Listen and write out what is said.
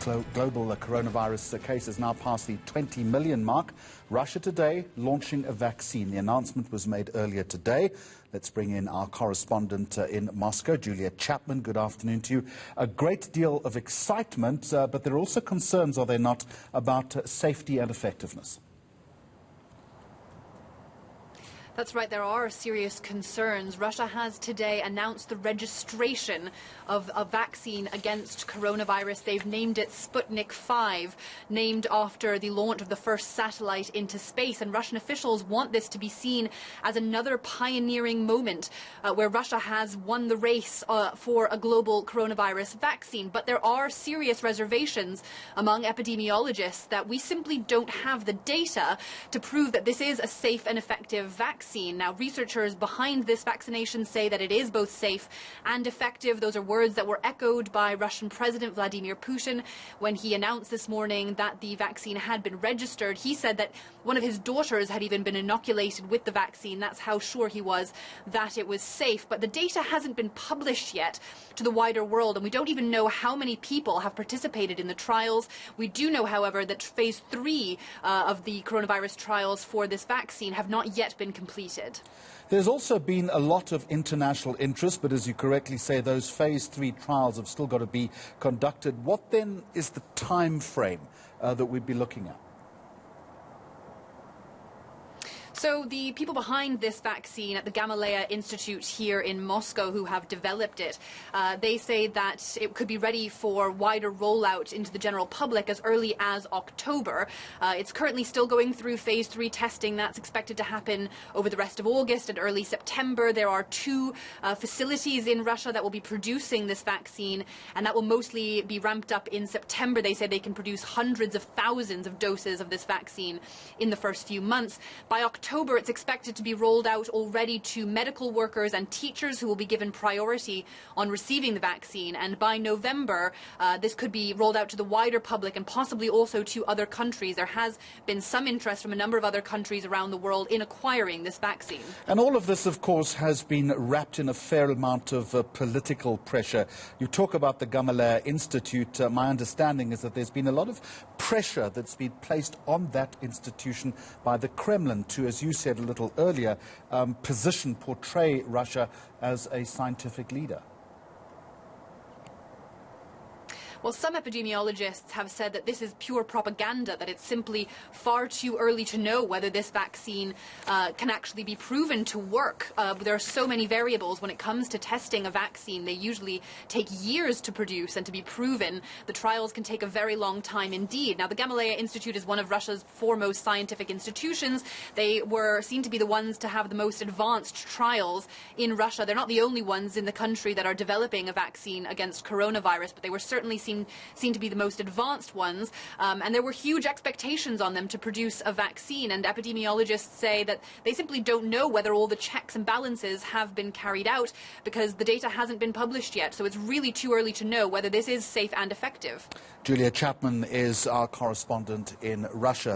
Global coronavirus cases now past the 20 million mark. Russia today launching a vaccine. The announcement was made earlier today. Let's bring in our correspondent in Moscow, Julia Chapman. Good afternoon to you. A great deal of excitement, but there are also concerns, are there not, about safety and effectiveness? That's right, there are serious concerns. Russia has today announced the registration of a vaccine against coronavirus. They've named it Sputnik 5, named after the launch of the first satellite into space. And Russian officials want this to be seen as another pioneering moment where Russia has won the race for a global coronavirus vaccine. But there are serious reservations among epidemiologists that we simply don't have the data to prove that this is a safe and effective vaccine. Now, researchers behind this vaccination say that it is both safe and effective. Those are words that were echoed by Russian President Vladimir Putin when he announced this morning that the vaccine had been registered. He said that one of his daughters had even been inoculated with the vaccine. That's how sure he was that it was safe. But the data hasn't been published yet to the wider world, and we don't even know how many people have participated in the trials. We do know, however, that phase 3 of the coronavirus trials for this vaccine have not yet been completed. There's also been a lot of international interest, but as you correctly say, those phase 3 trials have still got to be conducted. What then is the time frame that we'd be looking at? So the people behind this vaccine at the Gamaleya Institute here in Moscow who have developed it, they say that it could be ready for wider rollout into the general public as early as October. It's currently still going through phase 3 testing. That's expected to happen over the rest of August and early September. There are 2 facilities in Russia that will be producing this vaccine, and that will mostly be ramped up in September. They say they can produce hundreds of thousands of doses of this vaccine in the first few months. By October, it's expected to be rolled out already to medical workers and teachers who will be given priority on receiving the vaccine. And by November, this could be rolled out to the wider public and possibly also to other countries. There has been some interest from a number of other countries around the world in acquiring this vaccine. And all of this, of course, has been wrapped in a fair amount of political pressure. You talk about the Gamaleya Institute. My understanding is that there's been a lot of pressure that's been placed on that institution by the Kremlin to, as you said a little earlier, portray Russia as a scientific leader. Well, some epidemiologists have said that this is pure propaganda, that it's simply far too early to know whether this vaccine can actually be proven to work. There are so many variables when it comes to testing a vaccine. They usually take years to produce and to be proven. The trials can take a very long time indeed. Now, the Gamaleya Institute is one of Russia's foremost scientific institutions. They were seen to be the ones to have the most advanced trials in Russia. They're not the only ones in the country that are developing a vaccine against coronavirus, but they were certainly seen to be the most advanced ones, and there were huge expectations on them to produce a vaccine, and epidemiologists say that they simply don't know whether all the checks and balances have been carried out because the data hasn't been published yet, so it's really too early to know whether this is safe and effective. Julia Chapman is our correspondent in Russia.